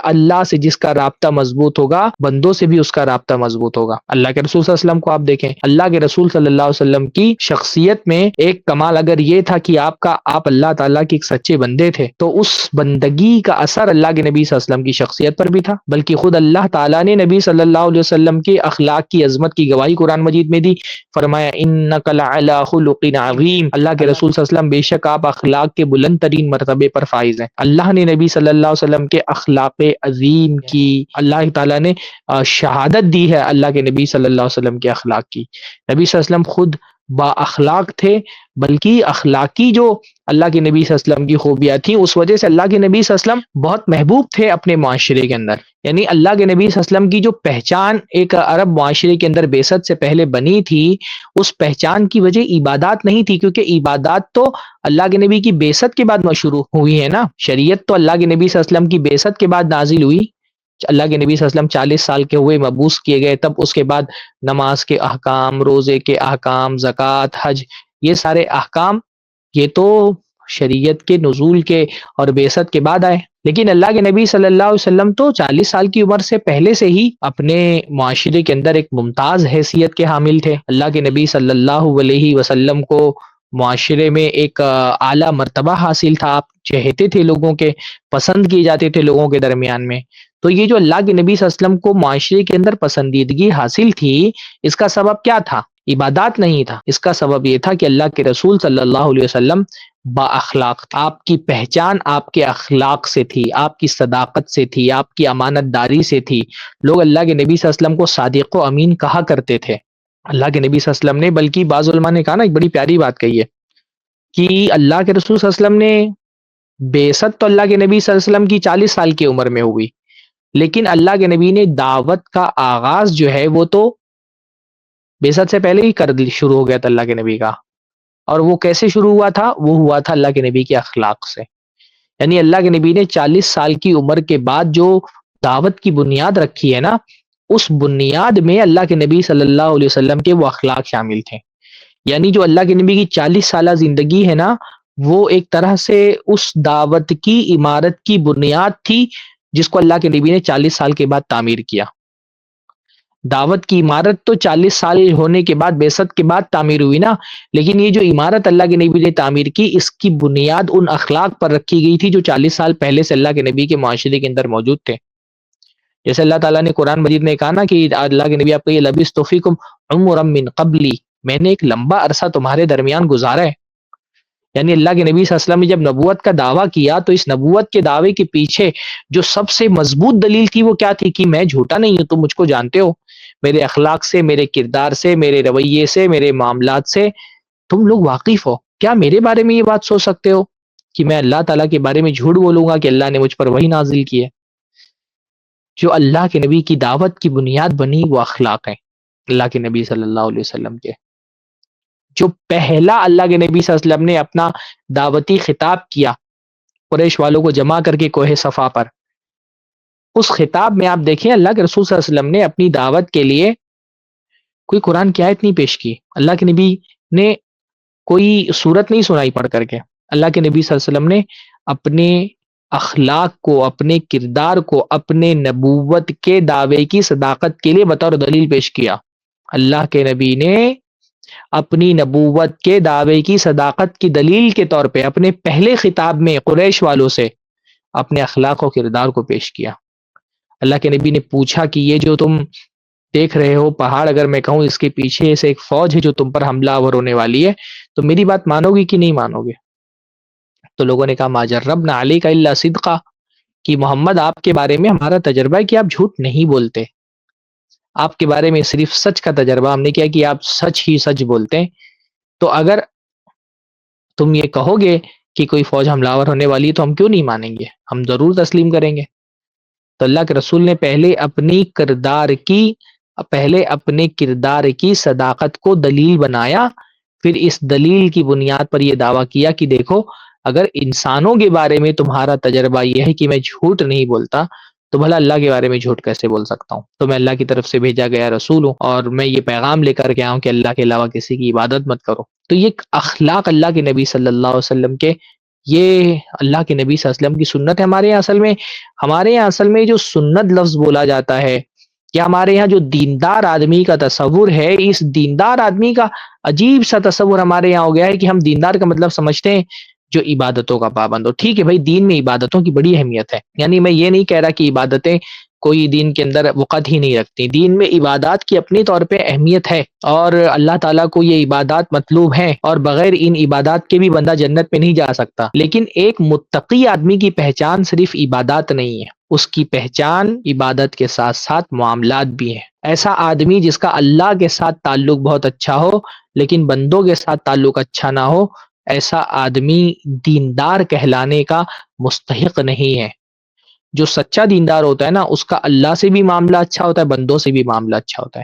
اللہ سے جس کا رابطہ مضبوط ہوگا بندوں سے بھی اس کا رابطہ مضبوط ہوگا۔ اللہ کے رسول صلی اللہ علیہ وسلم کو آپ دیکھیں، اللہ کے رسول صلی اللہ علیہ وسلم کی شخصیت میں ایک کمال اگر یہ تھا کہ آپ اللہ تعالیٰ کے ایک سچے بندے تھے، تو اس بندگی کا اثر اللہ کے نبی صلی اللہ علیہ وسلم کی شخصیت پر بھی تھا، بلکہ خود اللہ تعالیٰ نے نبی صلی اللہ علیہ وسلم کے اخلاق کی عظمت کی گواہی قرآن مجید میں دی، فرمایا انک لعلی خلق عظیم، اللہ کے رسول صلی اللہ علیہ وسلم بے شک آپ اخلاق کے بلند ترین مرتبے پر فائز ہیں۔ اللہ نے نبی صلی اللہ علیہ وسلم کے اخلاق عظیم کی اللہ تعالیٰ نے شہادت دی ہے، اللہ کے نبی صلی اللہ علیہ وسلم کے اخلاق کی۔ نبی صلی اللہ علیہ وسلم خود با اخلاق تھے، بلکہ اخلاقی جو اللہ کے نبی صلی اللہ علیہ وسلم کی خوبیاں تھیں اس وجہ سے اللہ کے نبی صلی اللہ علیہ وسلم بہت محبوب تھے اپنے معاشرے کے اندر۔ یعنی اللہ کے نبی صلی اللہ علیہ وسلم کی جو پہچان ایک عرب معاشرے کے اندر بعثت سے پہلے بنی تھی، اس پہچان کی وجہ عبادات نہیں تھی، کیونکہ عبادات تو اللہ کے نبی کی بعثت کے بعد شروع ہوئی ہے نا۔ شریعت تو اللہ کے نبی صلی اللہ علیہ وسلم کی بعثت کے بعد نازل ہوئی، اللہ کے نبی صلی اللہ علیہ وسلم 40 سال کے ہوئے مبعوث کیے گئے، تب اس کے بعد نماز کے احکام، روزے کے احکام، زکوٰۃ، حج، یہ سارے احکام یہ تو شریعت کے نزول کے اور بعثت کے بعد آئے۔ لیکن اللہ کے نبی صلی اللہ علیہ وسلم تو 40 سال کی عمر سے پہلے سے ہی اپنے معاشرے کے اندر ایک ممتاز حیثیت کے حامل تھے۔ اللہ کے نبی صلی اللہ علیہ وسلم کو معاشرے میں ایک اعلیٰ مرتبہ حاصل تھا، آپ چہتے تھے لوگوں کے، پسند کیے جاتے تھے لوگوں کے درمیان میں۔ تو یہ جو اللہ کے نبی صلی اللہ علیہ وسلم کو معاشرے کے اندر پسندیدگی حاصل تھی، اس کا سبب کیا تھا؟ عبادات نہیں تھا، اس کا سبب یہ تھا کہ اللہ کے رسول صلی اللہ علیہ وسلم با اخلاق تھے۔ آپ کی پہچان آپ کے اخلاق سے تھی، آپ کی صداقت سے تھی، آپ کی امانت داری سے تھی۔ لوگ اللہ کے نبی صلی اللہ علیہ وسلم کو صادق و امین کہا کرتے تھے۔ اللہ کے نبی صلی اللہ علیہ وسلم نے، بلکہ بعض علماء نے کہا نا، ایک بڑی پیاری بات کہی ہے کہ اللہ کے رسول صلی اللہ علیہ وسلم نے بعثت تو اللہ کے نبی صلی اللہ علیہ وسلم کی 40 سال کی عمر میں ہوئی، لیکن اللہ کے نبی نے دعوت کا آغاز جو ہے وہ تو بعثت سے پہلے ہی شروع ہو گیا تھا اللہ کے نبی کا۔ اور وہ کیسے شروع ہوا تھا؟ وہ ہوا تھا اللہ کے نبی کے اخلاق سے۔ یعنی اللہ کے نبی نے 40 سال کی عمر کے بعد جو دعوت کی بنیاد رکھی ہے نا، اس بنیاد میں اللہ کے نبی صلی اللہ علیہ وسلم کے وہ اخلاق شامل تھے۔ یعنی جو اللہ کے نبی کی 40 سالہ زندگی ہے نا، وہ ایک طرح سے اس دعوت کی عمارت کی بنیاد تھی جس کو اللہ کے نبی نے 40 سال کے بعد تعمیر کیا۔ دعوت کی عمارت تو 40 سال ہونے کے بعد، بعثت کے بعد تعمیر ہوئی نا، لیکن یہ جو عمارت اللہ کے نبی نے تعمیر کی، اس کی بنیاد ان اخلاق پر رکھی گئی تھی جو 40 سال پہلے سے اللہ کے نبی کے معاشرے کے اندر موجود تھے۔ جیسے اللہ تعالیٰ نے قرآن مجید میں کہا نا کہ اللہ کے نبی آپ کو یہ لبثت فیکم عمرا من قبلی، میں نے ایک لمبا عرصہ تمہارے درمیان گزارا ہے۔ یعنی اللہ کے نبی صلی اللہ علیہ وسلم نے جب نبوت کا دعویٰ کیا تو اس نبوت کے دعوے کے پیچھے جو سب سے مضبوط دلیل تھی وہ کیا تھی؟ کہ میں جھوٹا نہیں ہوں، تم مجھ کو جانتے ہو، میرے اخلاق سے، میرے کردار سے، میرے رویے سے، میرے معاملات سے تم لوگ واقف ہو۔ کیا میرے بارے میں یہ بات سوچ سکتے ہو کہ میں اللہ تعالیٰ کے بارے میں جھوٹ بولوں گا کہ اللہ نے مجھ پر وحی نازل کی ہے؟ جو اللہ کے نبی کی دعوت کی بنیاد بنی وہ اخلاق ہیں اللہ کے نبی صلی اللہ علیہ وسلم کے۔ جو پہلا اللہ کے نبی صلی اللہ علیہ وسلم نے اپنا دعوتی خطاب کیا قریش والوں کو جمع کر کے کوہ صفا پر، اس خطاب میں آپ دیکھیں اللہ کے رسول صلی اللہ علیہ وسلم نے اپنی دعوت کے لیے کوئی قرآن کی آیت نہیں پیش کی، اللہ کے نبی نے کوئی سورت نہیں سنائی پڑھ کر کے۔ اللہ کے نبی صلی اللہ علیہ وسلم نے اپنے اخلاق کو، اپنے کردار کو، اپنے نبوت کے دعوے کی صداقت کے لیے بطور دلیل پیش کیا۔ اللہ کے نبی نے اپنی نبوت کے دعوے کی صداقت کی دلیل کے طور پہ اپنے پہلے خطاب میں قریش والوں سے اپنے اخلاق و کردار کو پیش کیا۔ اللہ کے نبی نے پوچھا کہ یہ جو تم دیکھ رہے ہو پہاڑ، اگر میں کہوں اس کے پیچھے سے ایک فوج ہے جو تم پر حملہ آور ہونے والی ہے، تو میری بات مانو گی کہ نہیں مانو گے؟ تو لوگوں نے کہا ما جربنا علیک الا صدقا، کہ محمد آپ کے بارے میں ہمارا تجربہ ہے کہ آپ جھوٹ نہیں بولتے، آپ کے بارے میں صرف سچ کا تجربہ ہم نے کیا کہ آپ سچ ہی سچ بولتے ہیں۔ تو اگر تم یہ کہو گے کہ کوئی فوج حملہ آور ہونے والی ہے تو ہم کیوں نہیں مانیں گے، ہم ضرور تسلیم کریں گے۔ تو اللہ کے رسول نے پہلے اپنے کردار کی صداقت کو دلیل بنایا، پھر اس دلیل کی بنیاد پر یہ دعویٰ کیا کہ دیکھو اگر انسانوں کے بارے میں تمہارا تجربہ یہ ہے کہ میں جھوٹ نہیں بولتا، تو بھلا اللہ کے بارے میں جھوٹ کیسے بول سکتا ہوں؟ تو میں اللہ کی طرف سے بھیجا گیا رسول ہوں اور میں یہ پیغام لے کر کے آیا ہوں کہ اللہ کے علاوہ کسی کی عبادت مت کرو۔ تو یہ اخلاق اللہ کے نبی صلی اللہ علیہ وسلم کے یہ اللہ کے نبی صلی اللہ علیہ وسلم کی سنت ہے۔ ہمارے یہاں اصل میں جو سنت لفظ بولا جاتا ہے، یا ہمارے یہاں جو دیندار آدمی کا تصور ہے، اس دیندار آدمی کا عجیب سا تصور ہمارے یہاں ہو گیا ہے کہ ہم دیندار کا مطلب سمجھتے ہیں جو عبادتوں کا پابند ہو۔ ٹھیک ہے بھائی، دین میں عبادتوں کی بڑی اہمیت ہے، یعنی میں یہ نہیں کہہ رہا کہ عبادتیں کوئی دین کے اندر وقت ہی نہیں رکھتی، دین میں عبادات کی اپنی طور پہ اہمیت ہے، اور اللہ تعالیٰ کو یہ عبادات مطلوب ہیں، اور بغیر ان عبادات کے بھی بندہ جنت میں نہیں جا سکتا۔ لیکن ایک متقی آدمی کی پہچان صرف عبادات نہیں ہے، اس کی پہچان عبادت کے ساتھ ساتھ معاملات بھی ہیں۔ ایسا آدمی جس کا اللہ کے ساتھ تعلق بہت اچھا ہو لیکن بندوں کے ساتھ تعلق اچھا نہ ہو، ایسا آدمی دیندار کہلانے کا مستحق نہیں ہے۔ جو سچا دیندار ہوتا ہے نا، اس کا اللہ سے بھی معاملہ اچھا ہوتا ہے، بندوں سے بھی معاملہ اچھا ہوتا ہے۔